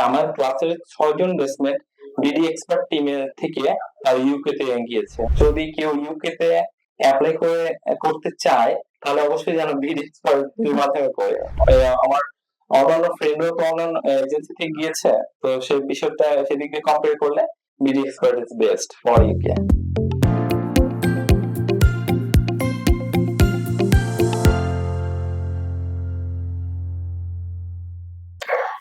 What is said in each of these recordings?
আমার ক্লাসের ৬ জন বেসমেট BD expert টিমে থেকে ইউকে তে গিয়েছে। যদি কেউ ইউকে তে এপ্লাই করতে চায় তাহলে অবশ্যই যেন বিডি এক্সপার্ট এর মাধ্যমে করে। আমার অন্যান্য ফ্রেন্ডও তো অন্যান্য এজেন্সি থেকে গিয়েছে, তো সেই বিষয়টা সেদিক দিয়ে কম্পেয়ার করলে BD expert is best for UK.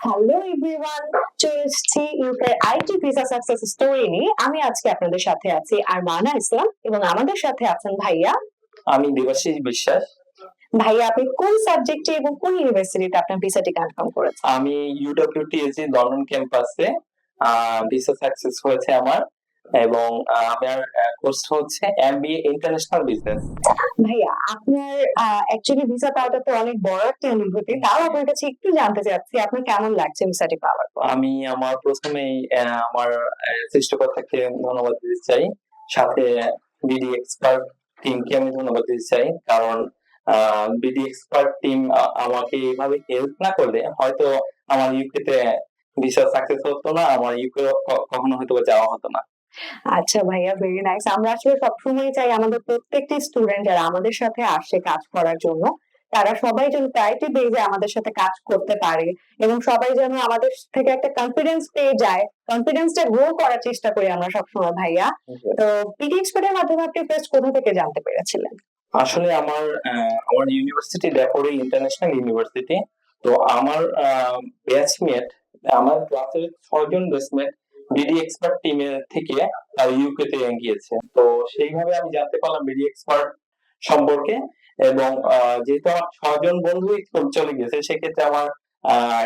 Hello everyone, চলে এসেছি UK IT visa success story নিয়ে। আমি আজকে আপনাদের সাথে আছি আরমানা ইসলাম এবং আমাদের সাথে আছেন ভাইয়া। আমি দেবাশিস বিশ্বাস। ভাইয়া, আপনি কোন সাবজেক্টে এবং কোন ইউনিভার্সিটিতে আপনার ভিসাটি কনফার্ম করেছেন? আমি ইউডব্লিউটিএসজি লন্ডন ক্যাম্পাসে ভিসা সাকসেস হয়েছে আমার, এবং আমার কোর্সটা হচ্ছে এমবিএ ইন্টারন্যাশনাল বিজনেস। ভাইয়া, আপনার অ্যাকচুয়ালি ভিসা পাওয়াটা তো অনেক বড় একটা অনুভূতি। তাও আপনার কাছে একটু জানতে চাচ্ছি আপনার কেমন লাগছে ভিসাটি পাওয়ার পর? আমি আমার প্রথমেই আমার সৃষ্টিকর্তাকে ধন্যবাদ দিতে চাই, সাথে বিডি এক্সপার্ট টিমকে আমি ধন্যবাদ দিতে চাই, কারণ বিডি এক্সপার্ট টিম আমাকে এইভাবে হেল্প না করলে হয়তো আমার ইউকে তে ভিসা সাকসেস হতো না, আমার ইউকে কখনো হয়তো যাওয়া হতো না। আচ্ছা ভাইয়া, ভেরি নাইস। আমরা আসলে সবসময় চাই আমাদের প্রত্যেকটি স্টুডেন্ট যারা আমাদের সাথে আসে কাজ করার জন্য, তারা সবাই যেন প্রায়োরিটি বেজে আমাদের সাথে কাজ করতে পারে এবং সবাই যেন আমাদের থেকে একটা কনফিডেন্স পেয়ে যায়। কনফিডেন্সটা গ্রো করার চেষ্টা করি আমরা সবসময় ভাইয়া। তো বিডি এক্সপার্টের মাধ্যমে আপনি ফার্স্ট কোথা থেকে জানতে পেরেছিলেন? আসলে আমার ইউনিভার্সিটি ড্যাফোডি ইন্টারন্যাশনাল ইউনিভার্সিটি। তো আমার ব্যাচমেট, আমার ক্লাসের ৬ জন বেসমেট বিডি এক্সপার্ট টিমে থেকে ইউকে তে গিয়েছে। তো সেইভাবে আমি জানতে পারলাম বিডি এক্সপার্ট সম্পর্কে, এবং যেহেতু আমার ৬ জন বন্ধুই চলে গেছে, সেক্ষেত্রে আমার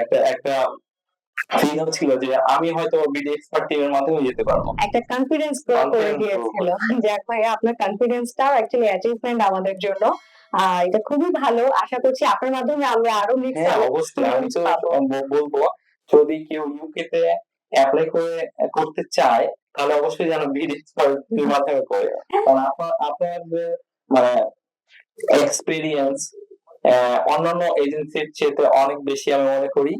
একটা একটা ফিল হচ্ছিল যে আমি হয়তো বিডি এক্সপার্ট টিমের মাধ্যমে যেতে পারবো। একটা কনফিডেন্স গ্রো করে দিয়েছিল। যাক ভাইয়া, আপনার কনফিডেন্সটাও অ্যাকচুয়ালি অ্যাচিভমেন্ট আমাদের জন্য। এটা খুবই ভালো। আশা করছি আপনার মাধ্যমে আমরা আরো নেক্সট অবশ্যই আমি তো বলবো, যদি কেউ ইউকে তে এপ্লাই করতে চায় তাহলে অবশ্যই যেন বিডি এক্সপার্ট এর মাধ্যমে করে, কারণ আপনার যে মানে এক্সপেরিয়েন্স অন্যান্য এজেন্সির চেয়ে অনেক বেশি আমি মনে করি,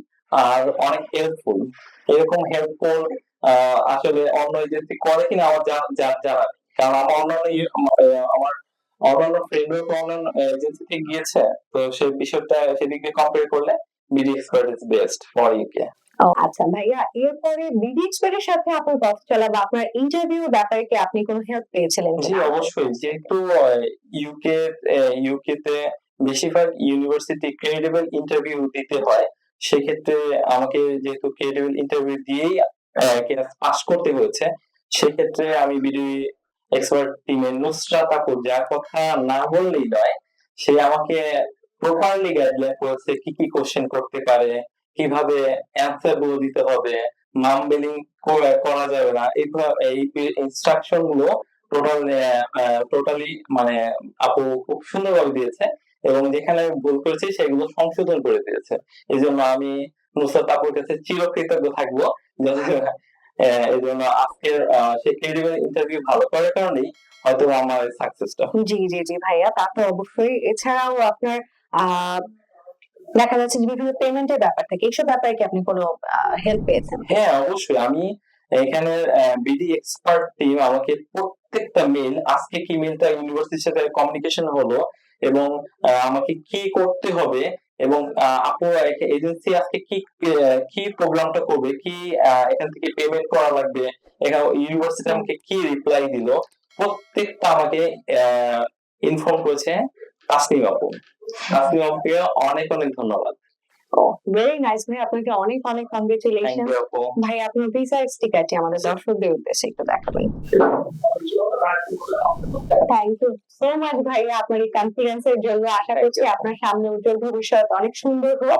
আর অনেক হেল্পফুল। এরকম হেল্পফুল আসলে অন্য এজেন্সি করে কিনা আমার জানা নেই, কারণ আমার আমার অন্যান্য ফ্রেন্ডও তো অন্যান্য এজেন্সিতে গিয়েছে, তো সেই বিষয়টা সেদিক দিয়ে কম্পেয়ার করলে BD expert is best for UK. আচ্ছা ভাইয়া, এরপরে বিডি এক্সপার্টের সাথে আপনার কথা চলা বা আপনার ইন্টারভিউ ব্যাপারে কি আপনি কোনো হেল্প পেয়েছিলেন? জি অবশ্যই, যেহেতু ইউকে তে বেশিরভাগ ইউনিভার্সিটি ক্রেডিবল ইন্টারভিউ দিতে হয়, সেক্ষেত্রে আমাকে যেহেতু ক্রেডিবল ইন্টারভিউ দিয়েই পাস করতে হয়েছে, সেক্ষেত্রে আমি বিডি এক্সপার্ট টিমের নুসরাত আপু, যার কথা না বললেই নয়, সে আমাকে প্রপারলি গাইডলাইন করেছে কি কি কোশ্চেন করতে পারে, কিভাবে অ্যান্সার গুলো দিতে হবে, মামবেলিং করা যাবে না, এই ইনস্ট্রাকশন গুলো টোটালি মানে আপু খুব সুন্দরভাবে দিয়েছে, এবং যেখানে ভুল করেছি সেগুলো সংশোধন করে দিয়েছে। এই জন্য আমি নুসরাত আপুর কাছে চিরকৃতজ্ঞ থাকবো। এই জন্য আজকের সেই ক্রেডিবল ইন্টারভিউ ভালো করার কারণেই হয়তো আমার সাকসেসটা। জি জি জি ভাইয়া, তা তো অবশ্যই। এছাড়াও আপনার দেখা যাচ্ছে যে বিভিন্ন পেমেন্টের ব্যাপার থাকে, এইসব ব্যাপারে কি আপনি কোনো হেল্প পেয়েছেন? হ্যাঁ অবশ্যই, আমি এখানে বিডি এক্সপার্ট টিম আমাকে প্রত্যেকটা মেইল, আজকে কি মেইলটা ইউনিভার্সিটির সাথে কমিউনিকেশন হলো এবং আমাকে কি করতে হবে, এবং আপু এজেন্সি আজকে কি কি প্রোগ্রামটা করবে, কি এখান থেকে পেমেন্ট করা লাগবে, এখানে ইউনিভার্সিটি আমাকে কি রিপ্লাই দিল, প্রত্যেকটা আমাকে ইনফর্ম করেছে তাসনিম আপু। তাসনিম আপুকে অনেক অনেক ধন্যবাদ। ভেরি নাইস ভাই, আপনাকে অনেক অনেক কংগ্রেচুলেশন। ভাই, আপনার ভিসা স্টিকারটি আমাদের দর্শকদের উদ্দেশ্যে একটু দেখাবেন। থ্যাংক ইউ সো মাচ ভাইয়া, আপনার এই কনফিডেন্সের জন্য। আশা করছি আপনার সামনে উজ্জ্বল ভবিষ্যৎ অনেক সুন্দর হোক।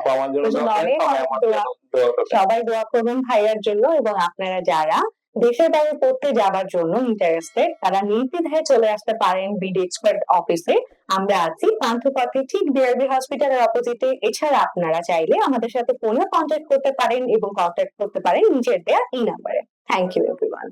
সবাই দোয়া করবেন ভাইয়ার জন্য, এবং আপনারা যারা দেশের বাইরে পড়তে যাবার জন্য ইন্টারেস্টেড, তারা নির্দ্বিধায় চলে আসতে পারেন বিডি এক্সপার্ট অফিসে। আমরা আছি পান্থপথে, ঠিক বিআরবি হসপিটালের অপোজিটে। এছাড়া আপনারা চাইলে আমাদের সাথে ফোনে কন্ট্যাক্ট করতে পারেন এবং কন্ট্যাক্ট করতে পারেন নিচের দেয়া এই নাম্বারে। Thank you everyone.